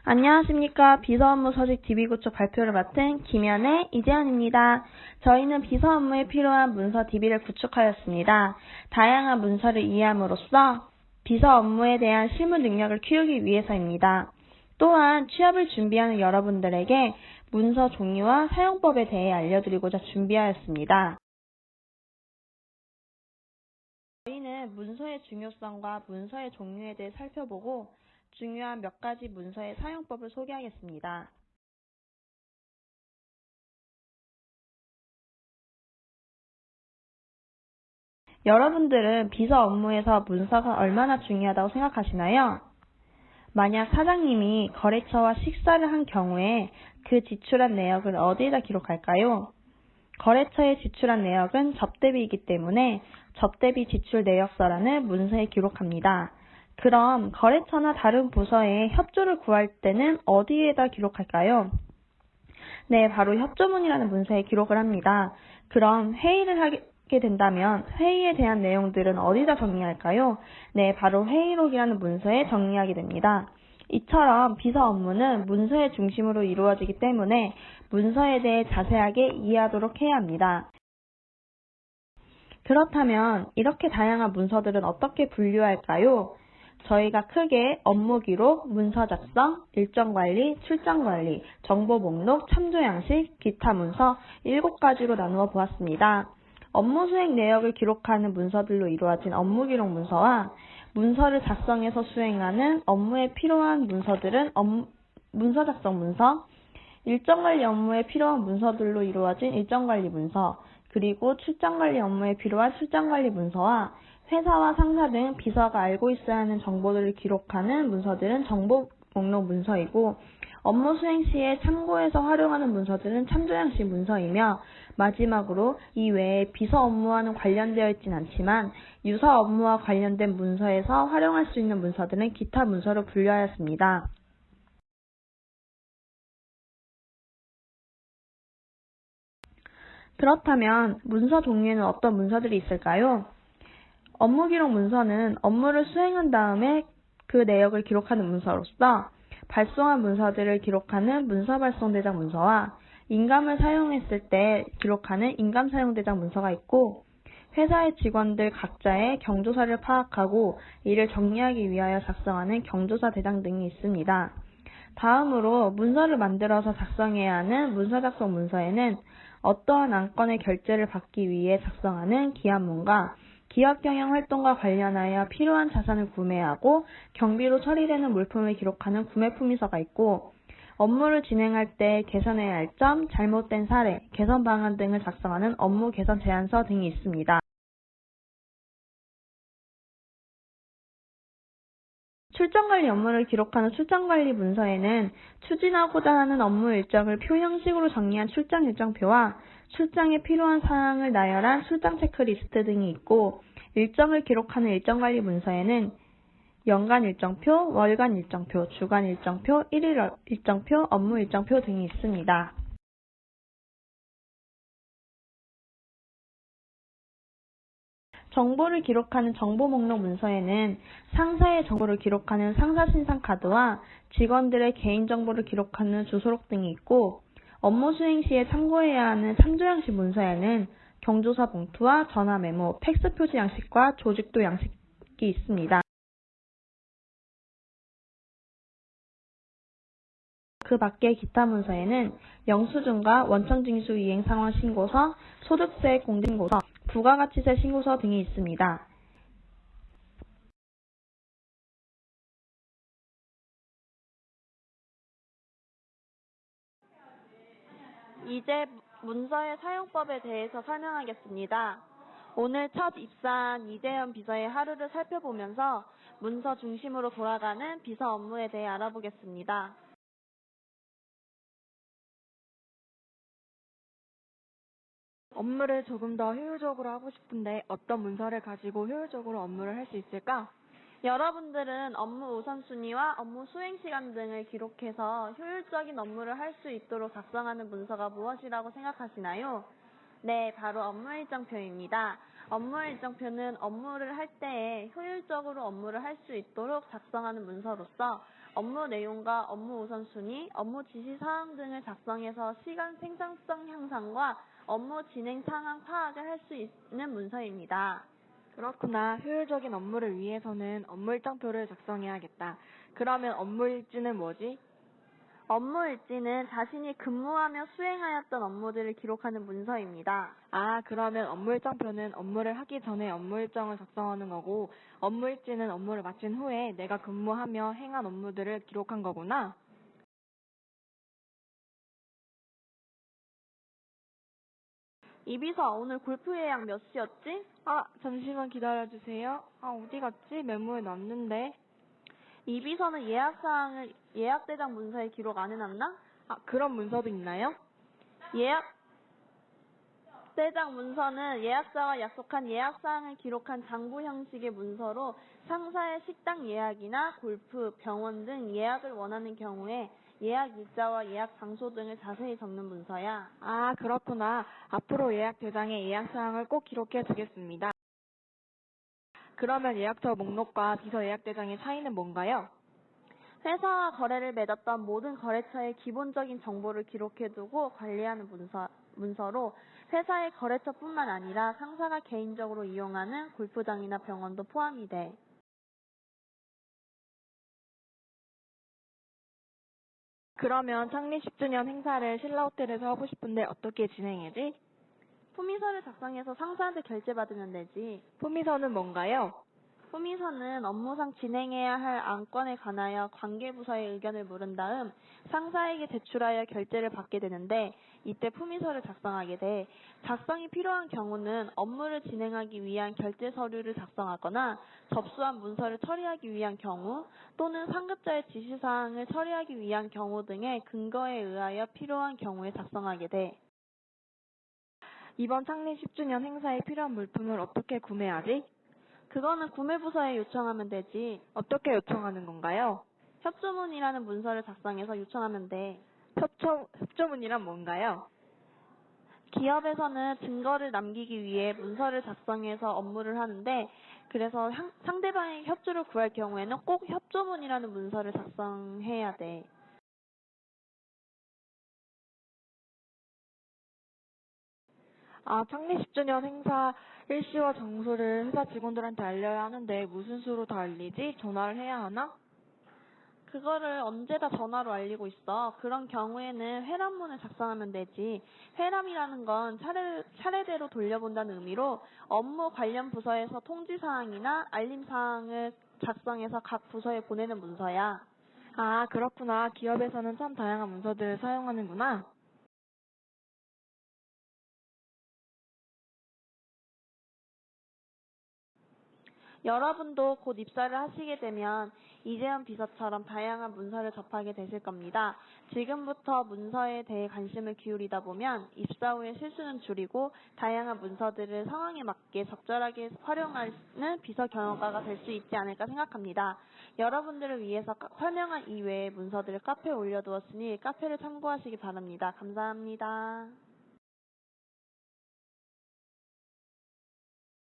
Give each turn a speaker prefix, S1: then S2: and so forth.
S1: 안녕하십니까. 비서 업무 서식 DB 구축 발표를 맡은 김연의 이재현입니다. 저희는 비서 업무에 필요한 문서 DB를 구축하였습니다. 다양한 문서를 이해함으로써 비서 업무에 대한 실무 능력을 키우기 위해서입니다. 또한 취업을 준비하는 여러분들에게 문서 종류와 사용법에 대해 알려드리고자 준비하였습니다. 저희는 문서의 중요성과 문서의 종류에 대해 살펴보고 중요한 몇 가지 문서의 사용법을 소개하겠습니다. 여러분들은 비서 업무에서 문서가 얼마나 중요하다고 생각하시나요? 만약 사장님이 거래처와 식사를 한 경우에 그 지출한 내역을 어디에다 기록할까요? 거래처에 지출한 내역은 접대비이기 때문에 접대비 지출 내역서라는 문서에 기록합니다. 그럼 거래처나 다른 부서에 협조를 구할 때는 어디에다 기록할까요? 네, 바로 협조문이라는 문서에 기록을 합니다. 그럼 회의를 하게 된다면 회의에 대한 내용들은 어디다 정리할까요? 네, 바로 회의록이라는 문서에 정리하게 됩니다. 이처럼 비서 업무는 문서의 중심으로 이루어지기 때문에 문서에 대해 자세하게 이해하도록 해야 합니다. 그렇다면 이렇게 다양한 문서들은 어떻게 분류할까요? 저희가 크게 업무 기록, 문서 작성, 일정 관리, 출장 관리, 정보 목록, 참조 양식, 기타 문서 7가지로 나누어 보았습니다. 업무 수행 내역을 기록하는 문서들로 이루어진 업무 기록 문서와 문서를 작성해서 수행하는 업무에 필요한 문서들은 문서 작성 문서, 일정 관리 업무에 필요한 문서들로 이루어진 일정 관리 문서, 그리고 출장 관리 업무에 필요한 출장 관리 문서와 회사와 상사 등 비서가 알고 있어야 하는 정보들을 기록하는 문서들은 정보 목록 문서이고, 업무 수행 시에 참고해서 활용하는 문서들은 참조 양식 문서이며, 마지막으로 이 외에 비서 업무와는 관련되어 있진 않지만 유사 업무와 관련된 문서에서 활용할 수 있는 문서들은 기타 문서로 분류하였습니다. 그렇다면 문서 종류에는 어떤 문서들이 있을까요? 업무 기록 문서는 업무를 수행한 다음에 그 내역을 기록하는 문서로서 발송한 문서들을 기록하는 문서 발송 대장 문서와 인감을 사용했을 때 기록하는 인감 사용 대장 문서가 있고, 회사의 직원들 각자의 경조사를 파악하고 이를 정리하기 위하여 작성하는 경조사 대장 등이 있습니다. 다음으로 문서를 만들어서 작성해야 하는 문서 작성 문서에는 어떠한 안건의 결제를 받기 위해 작성하는 기한문과 기업 경영 활동과 관련하여 필요한 자산을 구매하고 경비로 처리되는 물품을 기록하는 구매품의서가 있고, 업무를 진행할 때 개선해야 할 점, 잘못된 사례, 개선 방안 등을 작성하는 업무 개선 제안서 등이 있습니다. 출장관리 업무를 기록하는 출장관리 문서에는 추진하고자 하는 업무 일정을 표 형식으로 정리한 출장 일정표와 출장에 필요한 사항을 나열한 출장 체크리스트 등이 있고, 일정을 기록하는 일정관리 문서에는 연간 일정표, 월간 일정표, 주간 일정표, 일일 일정표, 업무 일정표 등이 있습니다. 정보를 기록하는 정보 목록 문서에는 상사의 정보를 기록하는 상사 신상 카드와 직원들의 개인정보를 기록하는 주소록 등이 있고, 업무 수행 시에 참고해야 하는 참조 양식 문서에는 경조사 봉투와 전화 메모, 팩스 표지 양식과 조직도 양식이 있습니다. 그 밖에 기타 문서에는 영수증과 원천징수 이행 상황 신고서, 소득세 공제신고서, 부가가치세 신고서 등이 있습니다. 이제 문서의 사용법에 대해서 설명하겠습니다. 오늘 첫 입사한 이재현 비서의 하루를 살펴보면서 문서 중심으로 돌아가는 비서 업무에 대해 알아보겠습니다.
S2: 업무를 조금 더 효율적으로 하고 싶은데 어떤 문서를 가지고 효율적으로 업무를 할 수 있을까?
S1: 여러분들은 업무 우선순위와 업무 수행 시간 등을 기록해서 효율적인 업무를 할 수 있도록 작성하는 문서가 무엇이라고 생각하시나요? 네, 바로 업무 일정표입니다. 업무 일정표는 업무를 할 때에 효율적으로 업무를 할 수 있도록 작성하는 문서로서 업무 내용과 업무 우선순위, 업무 지시 사항 등을 작성해서 시간 생산성 향상과 업무 진행 상황 파악을 할 수 있는 문서입니다.
S2: 그렇구나. 효율적인 업무를 위해서는 업무 일정표를 작성해야겠다. 그러면 업무 일지는 뭐지?
S1: 업무 일지는 자신이 근무하며 수행하였던 업무들을 기록하는 문서입니다.
S2: 아, 그러면 업무 일정표는 업무를 하기 전에 업무 일정을 작성하는 거고, 업무 일지는 업무를 마친 후에 내가 근무하며 행한 업무들을 기록한 거구나.
S1: 이비서, 오늘 골프 예약 몇 시였지?
S2: 아, 잠시만 기다려주세요. 아, 어디 갔지? 메모에 놨는데.
S1: 이비서는 예약사항을 예약대장 문서에 기록 안 해놨나?
S2: 아, 그런 문서도 있나요?
S1: 예약대장 문서는 예약자와 약속한 예약사항을 기록한 장부 형식의 문서로 상사의 식당 예약이나 골프, 병원 등 예약을 원하는 경우에 예약 일자와 예약 장소 등을 자세히 적는 문서야.
S2: 아, 그렇구나. 앞으로 예약 대장에 예약 사항을 꼭 기록해 두겠습니다. 그러면 예약처 목록과 비서 예약 대장의 차이는 뭔가요?
S1: 회사와 거래를 맺었던 모든 거래처의 기본적인 정보를 기록해두고 관리하는 문서로 회사의 거래처뿐만 아니라 상사가 개인적으로 이용하는 골프장이나 병원도 포함이 돼.
S2: 그러면 창립 10주년 행사를 신라호텔에서 하고 싶은데 어떻게 진행해지?
S1: 품위서를 작성해서 상사한테 결제받으면 되지.
S2: 품위서는 뭔가요?
S1: 품위서는 업무상 진행해야 할 안건에 관하여 관계부서의 의견을 물은 다음 상사에게 제출하여 결제를 받게 되는데 이때 품위서를 작성하게 돼. 작성이 필요한 경우는 업무를 진행하기 위한 결제 서류를 작성하거나 접수한 문서를 처리하기 위한 경우 또는 상급자의 지시사항을 처리하기 위한 경우 등의 근거에 의하여 필요한 경우에 작성하게 돼.
S2: 이번 창립 10주년 행사에 필요한 물품을 어떻게 구매하지?
S1: 그거는 구매부서에 요청하면 되지.
S2: 어떻게 요청하는 건가요?
S1: 협조문이라는 문서를 작성해서 요청하면 돼.
S2: 협조문이란 뭔가요?
S1: 기업에서는 증거를 남기기 위해 문서를 작성해서 업무를 하는데 그래서 상대방의 협조를 구할 경우에는 꼭 협조문이라는 문서를 작성해야 돼.
S2: 아, 창립 10주년 행사 일시와 장소를 회사 직원들한테 알려야 하는데 무슨 수로 다 알리지? 전화를 해야 하나?
S1: 그거를 언제 다 전화로 알리고 있어. 그런 경우에는 회람문을 작성하면 되지. 회람이라는 건 차례대로 돌려본다는 의미로 업무 관련 부서에서 통지사항이나 알림사항을 작성해서 각 부서에 보내는 문서야.
S2: 아, 그렇구나. 기업에서는 참 다양한 문서들을 사용하는구나.
S1: 여러분도 곧 입사를 하시게 되면 이재현 비서처럼 다양한 문서를 접하게 되실 겁니다. 지금부터 문서에 대해 관심을 기울이다 보면 입사 후에 실수는 줄이고 다양한 문서들을 상황에 맞게 적절하게 활용하는 비서 경영가가 될 수 있지 않을까 생각합니다. 여러분들을 위해서 설명한 이외의 문서들을 카페에 올려두었으니 카페를 참고하시기 바랍니다. 감사합니다.